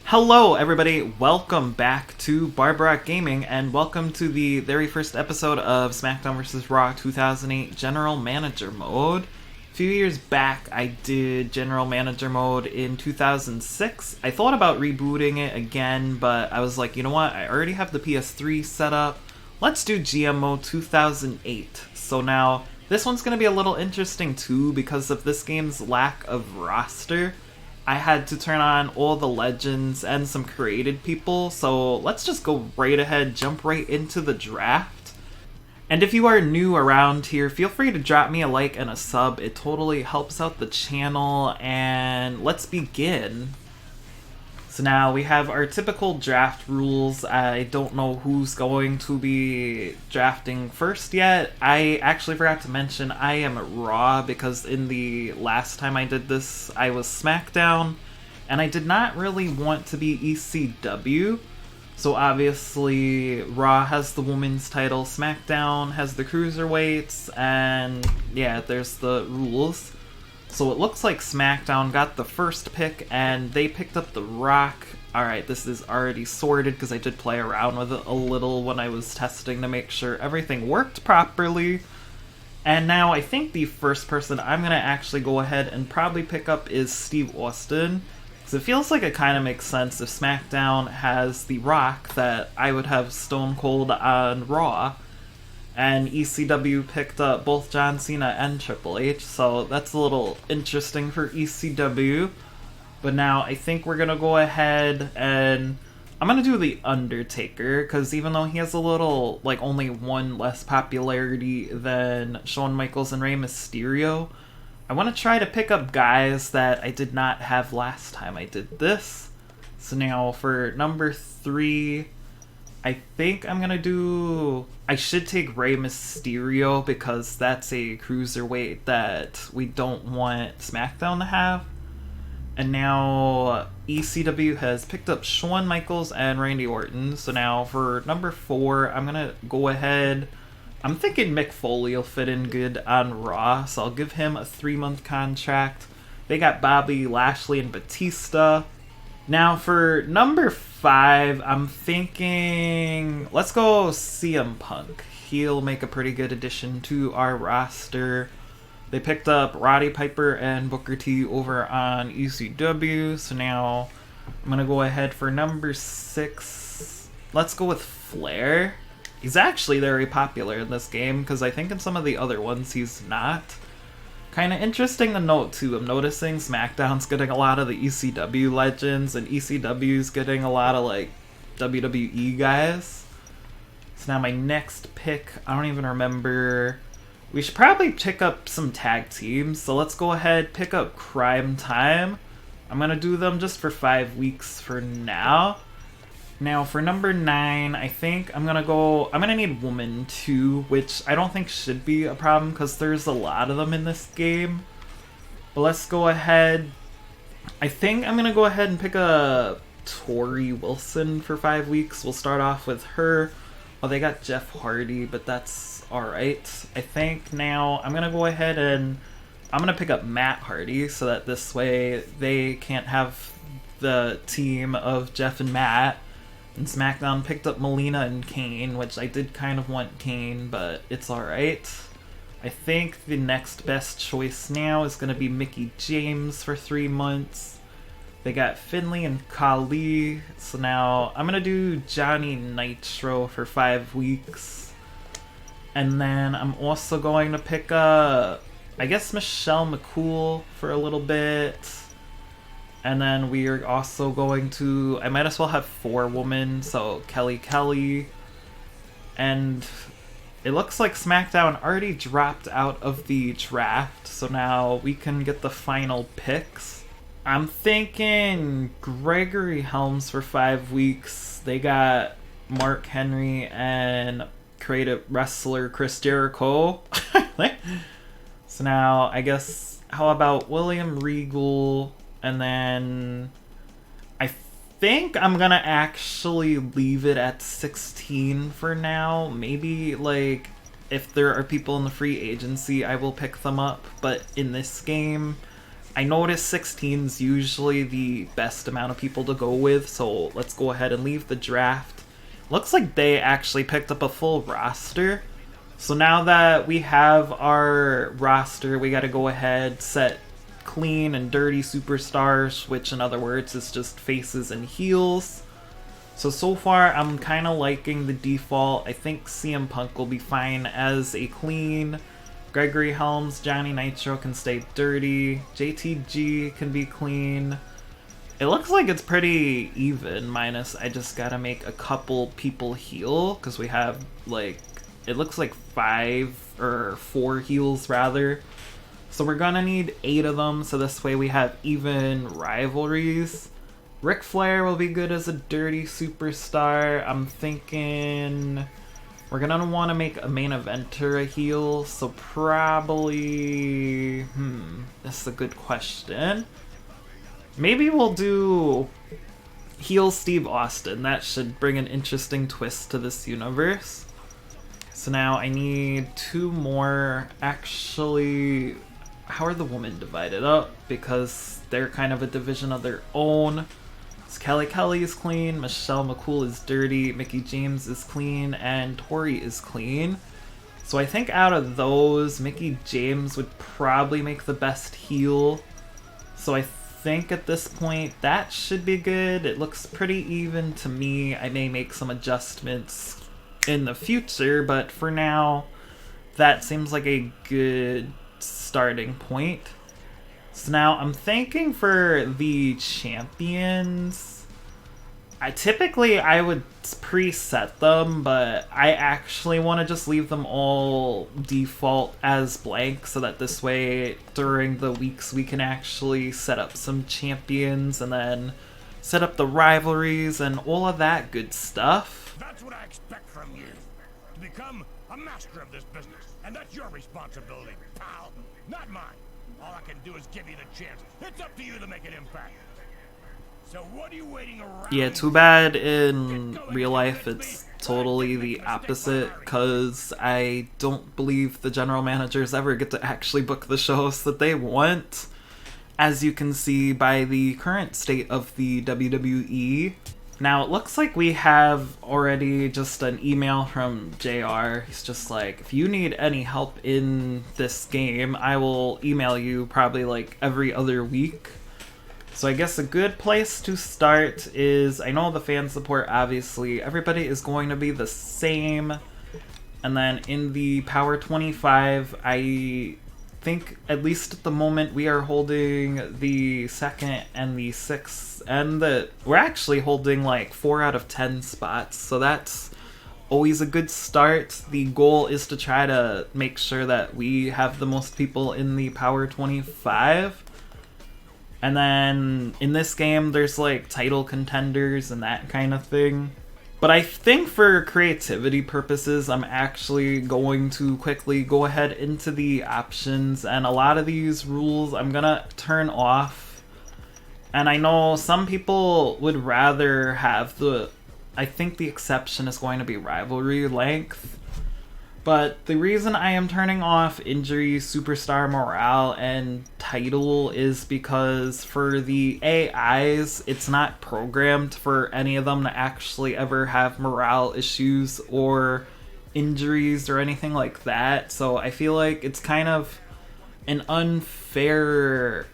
Hello everybody, welcome back to Barbara Gaming, and welcome to the very first episode of SmackDown vs. Raw 2008 General Manager Mode. A few years back I did General Manager Mode in 2006. I thought about rebooting it again, but I was like, you know what, I already have the PS3 set up. Let's do GM Mode 2008. So now, this one's going to be a little interesting too because of this game's lack of roster. I had to turn on all the legends and some created people, so let's just go right ahead, jump right into the draft. And if you are new around here, feel free to drop me a like and a sub. It totally helps out the channel, and let's begin. So now we have our typical draft rules. I don't know who's going to be drafting first yet. I actually forgot to mention I am Raw because in the last time I did this I was SmackDown, and I did not really want to be ECW. So obviously Raw has the women's title, SmackDown has the cruiserweights, and yeah, there's the rules. So it looks like SmackDown got the first pick, and they picked up The Rock. Alright, this is already sorted because I did play around with it a little when I was testing to make sure everything worked properly. And now I think the first person I'm going to actually go ahead and probably pick up is Steve Austin. Because it feels like it kind of makes sense if SmackDown has The Rock that I would have Stone Cold on Raw. And ECW picked up both John Cena and Triple H, so that's a little interesting for ECW. But now I think we're going to go ahead and I'm going to do The Undertaker, because even though he has a little, like, only one less popularity than Shawn Michaels and Rey Mysterio, I want to try to pick up guys that I did not have last time I did this. So now for number 3... I think I'm gonna do... I should take Rey Mysterio because that's a cruiserweight that we don't want SmackDown to have. And now ECW has picked up Shawn Michaels and Randy Orton. So now for number 4, I'm gonna go ahead... I'm thinking Mick Foley will fit in good on Raw, so I'll give him a 3-month contract. They got Bobby Lashley and Batista. Now for number 5, I'm thinking, let's go CM Punk. He'll make a pretty good addition to our roster. They picked up Roddy Piper and Booker T over on ECW, so now I'm going to go ahead for number 6. Let's go with Flair. He's actually very popular in this game, because I think in some of the other ones he's not. Kind of interesting to note too, I'm noticing SmackDown's getting a lot of the ECW legends, and ECW's getting a lot of like WWE guys. So now my next pick, I don't even remember. We should probably pick up some tag teams, so let's go ahead, pick up Crime Time. I'm gonna do them just for 5 weeks for now. Now for number 9, I think I'm gonna need woman too, which I don't think should be a problem because there's a lot of them in this game. But let's go ahead. I think I'm gonna go ahead and pick a Torrie Wilson for 5 weeks. We'll start off with her. Well, they got Jeff Hardy, but that's alright. I think now I'm gonna go ahead and I'm gonna pick up Matt Hardy so that this way they can't have the team of Jeff and Matt. And SmackDown picked up Melina and Kane, which I did kind of want Kane, but it's alright. I think the next best choice now is going to be Mickie James for 3 months. They got Finlay and Khali, so now I'm going to do Johnny Nitro for 5 weeks. And then I'm also going to pick up, I guess, Michelle McCool for a little bit. And then we are also going to... I might as well have 4 women, so Kelly. And it looks like SmackDown already dropped out of the draft, so now we can get the final picks. I'm thinking Gregory Helms for 5 weeks. They got Mark Henry and creative wrestler Chris Jericho. So now, I guess, how about William Regal... And then I think I'm gonna actually leave it at 16 for now. Maybe, like, if there are people in the free agency, I will pick them up. But in this game, I noticed 16 is usually the best amount of people to go with, so let's go ahead and leave the draft. Looks like they actually picked up a full roster. So now that we have our roster, we gotta go ahead, set clean and dirty superstars, which in other words is just faces and heels. So far I'm kind of liking the default. I think CM Punk will be fine as a clean. Gregory Helms, Johnny Nitro can stay dirty. JTG can be clean. It looks like it's pretty even, minus I just gotta make a couple people heel, because we have like, it looks like 5 or 4 heels rather. So we're gonna need 8 of them, so this way we have even rivalries. Ric Flair will be good as a dirty superstar. I'm thinking we're gonna want to make a main eventer a heel, so probably... that's a good question. Maybe we'll do heel Steve Austin. That should bring an interesting twist to this universe. So now I need 2 more. Actually, how are the women divided up? Because they're kind of a division of their own. So Kelly is clean, Michelle McCool is dirty, Mickie James is clean, and Torrie is clean. So I think out of those, Mickie James would probably make the best heel. So I think at this point that should be good. It looks pretty even to me. I may make some adjustments in the future, but for now, that seems like a good starting point. So now I'm thinking for the champions, I would preset them, but I actually want to just leave them all default as blank so that this way during the weeks we can actually set up some champions and then set up the rivalries and all of that good stuff. That's what I expect from you. To become a master of this business. And that's your responsibility, pal. Not mine. All I can do is give you the chance. It's up to you to make an impact. So what are you waiting around? Yeah, too bad in real life it's totally the opposite, because I don't believe the general managers ever get to actually book the shows that they want, as you can see by the current state of the WWE. Now, it looks like we have already just an email from JR. He's just like, if you need any help in this game, I will email you probably like every other week. So I guess a good place to start is, I know the fan support, obviously, everybody is going to be the same. And then in the Power 25, I think, at least at the moment, we are holding the 2nd and the 6th, and we're actually holding like 4 out of 10 spots, so that's always a good start. The goal is to try to make sure that we have the most people in the Power 25. And then in this game, there's like title contenders and that kind of thing. But I think for creativity purposes, I'm actually going to quickly go ahead into the options, and a lot of these rules I'm gonna turn off. And I know some people would rather have I think the exception is going to be rivalry length. But the reason I am turning off injury, superstar morale, and title is because for the AIs, it's not programmed for any of them to actually ever have morale issues or injuries or anything like that. So I feel like it's kind of an unfair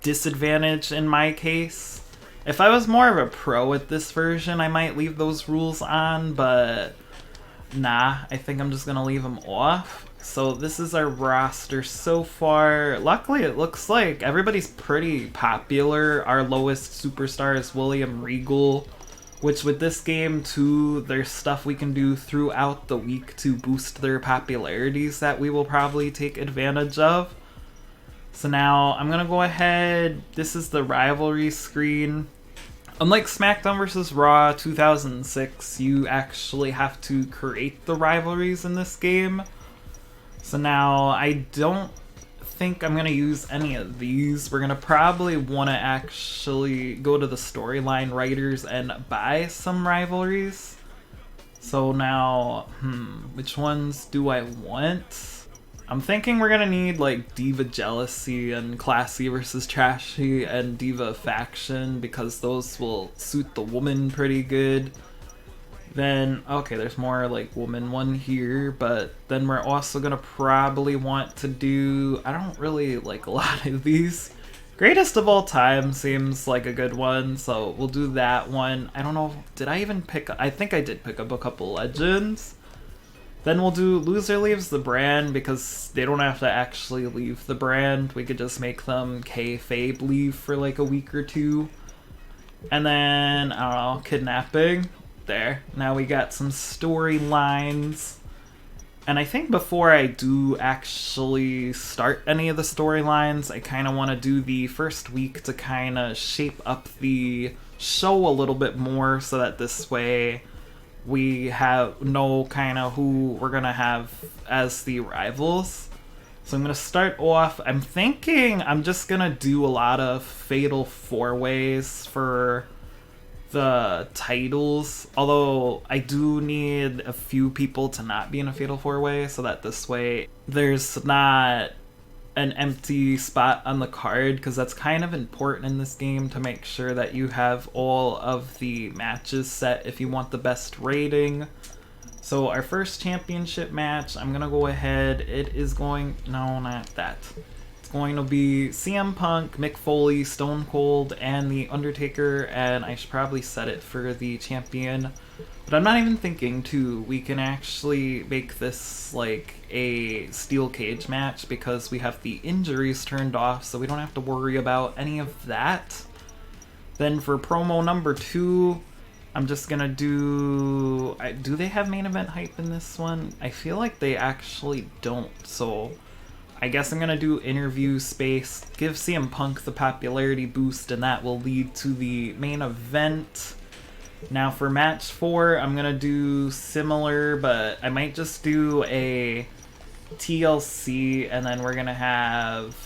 disadvantage in my case. If I was more of a pro at this version, I might leave those rules on, but nah, I think I'm just gonna leave them off. So this is our roster so far. Luckily, it looks like everybody's pretty popular. Our lowest superstar is William Regal, which with this game too, there's stuff we can do throughout the week to boost their popularities that we will probably take advantage of. So now I'm gonna go ahead, this is the rivalry screen. Unlike SmackDown vs. Raw 2006, you actually have to create the rivalries in this game. So now I don't think I'm going to use any of these. We're going to probably want to actually go to the storyline writers and buy some rivalries. So now, which ones do I want? I'm thinking we're gonna need like Diva Jealousy and Classy versus Trashy and Diva Faction because those will suit the woman pretty good. Then, okay, there's more like woman one here, but then we're also gonna probably want to do, I don't really like a lot of these. Greatest of All Time seems like a good one, so we'll do that one. I don't know, did I even pick, I think I did pick up a couple legends. Then we'll do Loser Leaves the Brand because they don't have to actually leave the brand. We could just make them kayfabe leave for like a week or two. And then, I don't know, Kidnapping. There. Now we got some storylines. And I think before I do actually start any of the storylines, I kind of want to do the first week to kind of shape up the show a little bit more so that this way we know kind of who we're going to have as the rivals. So I'm going to start off, I'm thinking I'm just going to do a lot of Fatal 4-Ways for the titles, although I do need a few people to not be in a Fatal 4-Way so that this way there's not an empty spot on the card, because that's kind of important in this game to make sure that you have all of the matches set if you want the best rating. So our first championship match, I'm gonna go ahead, it is going, no, not that. It's going to be CM Punk, Mick Foley, Stone Cold, and The Undertaker, and I should probably set it for the champion. But I'm not even thinking too, we can actually make this like a steel cage match because we have the injuries turned off, so we don't have to worry about any of that. Then for promo number 2, I'm just gonna do they have main event hype in this one? I feel like they actually don't, so I guess I'm gonna do interview space, give CM Punk the popularity boost, and that will lead to the main event. Now for match 4, I'm gonna do similar, but I might just do a TLC, and then we're gonna have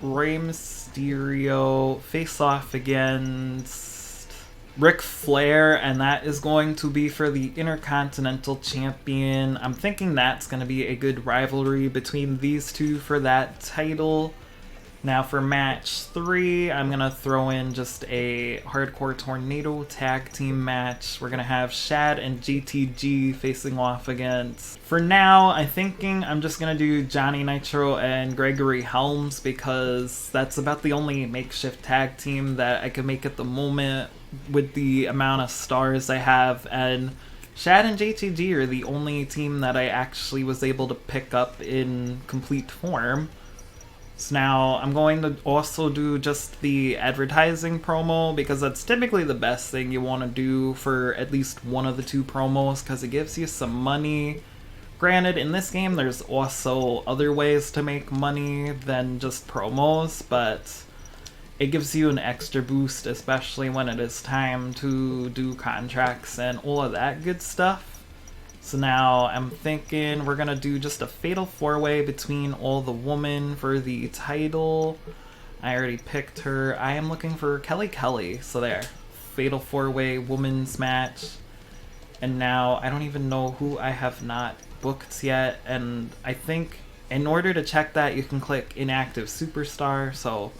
Rey Mysterio face off against Ric Flair, and that is going to be for the Intercontinental Champion. I'm thinking that's going to be a good rivalry between these two for that title. Now for match 3, I'm going to throw in just a Hardcore Tornado tag team match. We're going to have Shad and GTG facing off against... For now, I'm thinking I'm just going to do Johnny Nitro and Gregory Helms because that's about the only makeshift tag team that I can make at the moment with the amount of stars I have, and Shad and JTG are the only team that I actually was able to pick up in complete form. So now I'm going to also do just the advertising promo because that's typically the best thing you want to do for at least one of the two promos because it gives you some money. Granted, in this game there's also other ways to make money than just promos, but it gives you an extra boost, especially when it is time to do contracts and all of that good stuff. So now I'm thinking we're going to do just a Fatal 4-Way between all the women for the title. I already picked her. I am looking for Kelly Kelly. So there. Fatal 4-Way women's match. And now I don't even know who I have not booked yet. And I think in order to check that, you can click Inactive Superstar. So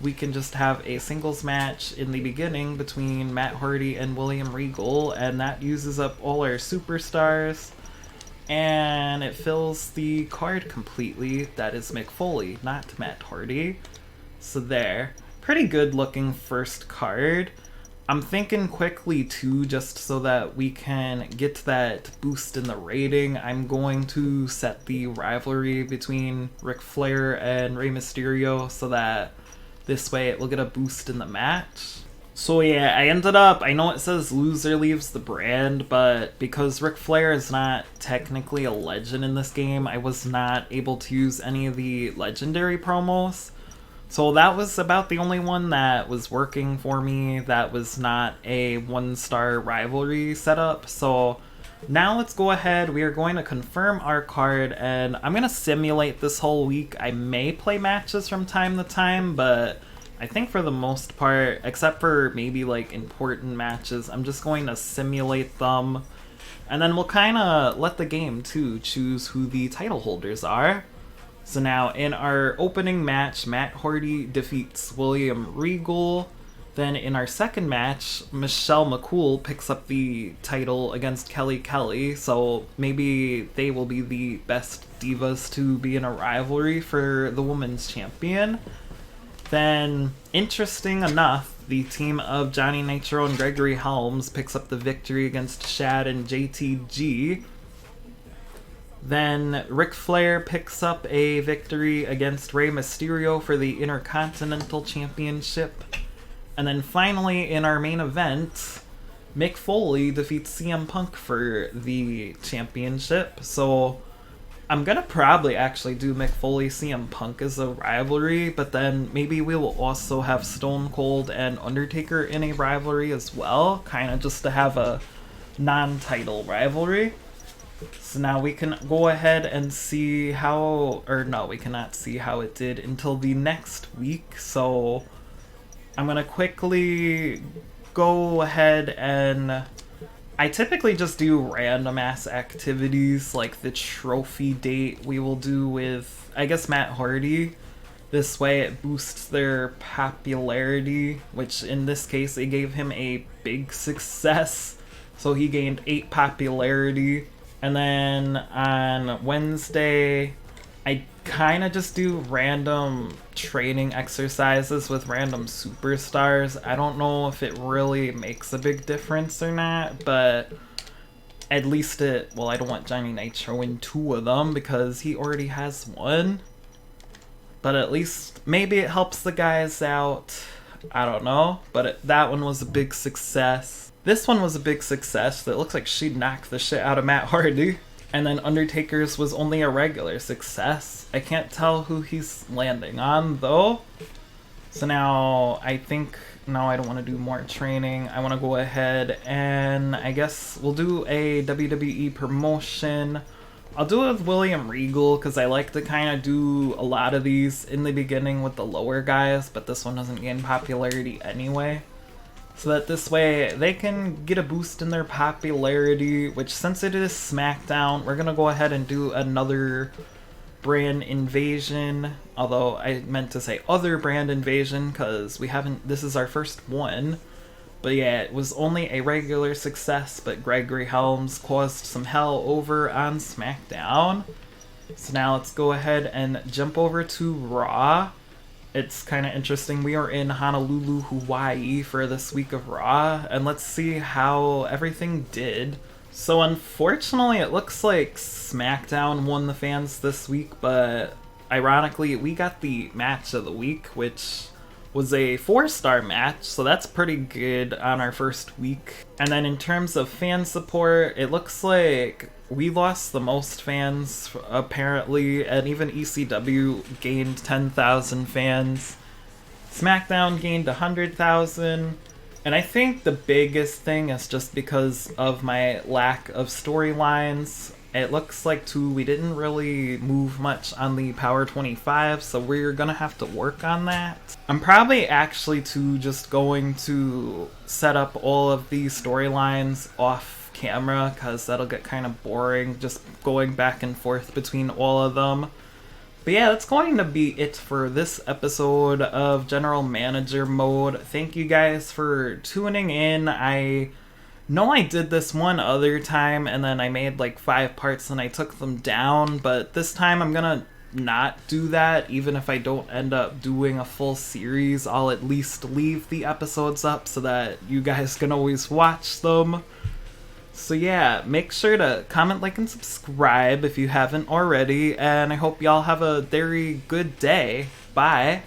we can just have a singles match in the beginning between Matt Hardy and William Regal, and that uses up all our superstars, and it fills the card completely. That is Mick Foley, not Matt Hardy. So there. Pretty good looking first card. I'm thinking quickly too, just so that we can get that boost in the rating, I'm going to set the rivalry between Ric Flair and Rey Mysterio so that this way it will get a boost in the match. So yeah, I ended up, I know it says loser leaves the brand, but because Ric Flair is not technically a legend in this game, I was not able to use any of the legendary promos. So that was about the only one that was working for me that was not a 1-star rivalry setup. So now let's go ahead, we are going to confirm our card, and I'm going to simulate this whole week. I may play matches from time to time, but I think for the most part, except for maybe like important matches, I'm just going to simulate them. And then we'll kind of let the game too choose who the title holders are. So now in our opening match, Matt Hardy defeats William Regal. Then in our second match, Michelle McCool picks up the title against Kelly Kelly. So maybe they will be the best divas to be in a rivalry for the women's champion. Then, interesting enough, the team of Johnny Nitro and Gregory Helms picks up the victory against Shad and JTG. Then Ric Flair picks up a victory against Rey Mysterio for the Intercontinental Championship. And then finally, in our main event, Mick Foley defeats CM Punk for the championship. So I'm gonna probably actually do Mick Foley CM Punk as a rivalry, but then maybe we will also have Stone Cold and Undertaker in a rivalry as well, kind of just to have a non-title rivalry. So now we can go ahead and see how, or no, we cannot see how it did until the next week. So I'm gonna quickly go ahead and I typically just do random ass activities, like the trophy date we will do with, I guess, Matt Hardy. This way it boosts their popularity, which in this case it gave him a big success. So he gained 8 popularity. And then on Wednesday, I kind of just do random training exercises with random superstars. I don't know if it really makes a big difference or not, but at least well, I don't want Johnny Nitro in 2 of them because he already has 1. But at least maybe it helps the guys out. I don't know, but that one was a big success. This one was a big success. It looks like she knocked the shit out of Matt Hardy. And then Undertaker's was only a regular success. I can't tell who he's landing on, though. So now, I think, no, I don't want to do more training. I want to go ahead and I guess we'll do a WWE promotion. I'll do it with William Regal, because I like to kind of do a lot of these in the beginning with the lower guys, but this one doesn't gain popularity anyway. So that this way they can get a boost in their popularity, which since it is SmackDown, we're going to go ahead and do another brand invasion. Although I meant to say other brand invasion because we haven't, this is our first one. But yeah, it was only a regular success, but Gregory Helms caused some hell over on SmackDown. So now let's go ahead and jump over to Raw. It's kind of interesting. We are in Honolulu, Hawaii for this week of Raw, and let's see how everything did. So unfortunately, it looks like SmackDown won the fans this week, but ironically, we got the match of the week, which was a 4-star match, so that's pretty good on our first week. And then in terms of fan support, it looks like we lost the most fans, apparently, and even ECW gained 10,000 fans. SmackDown gained 100,000, and I think the biggest thing is just because of my lack of storylines. It looks like, too, we didn't really move much on the Power 25, so we're gonna have to work on that. I'm probably actually, too, just going to set up all of these storylines off camera, because that'll get kind of boring, just going back and forth between all of them. But yeah, that's going to be it for this episode of General Manager Mode. Thank you guys for tuning in. I know I did this one other time, and then I made like 5 parts and I took them down, but this time I'm gonna not do that. Even if I don't end up doing a full series, I'll at least leave the episodes up so that you guys can always watch them. So yeah, make sure to comment, like, and subscribe if you haven't already, and I hope y'all have a very good day. Bye!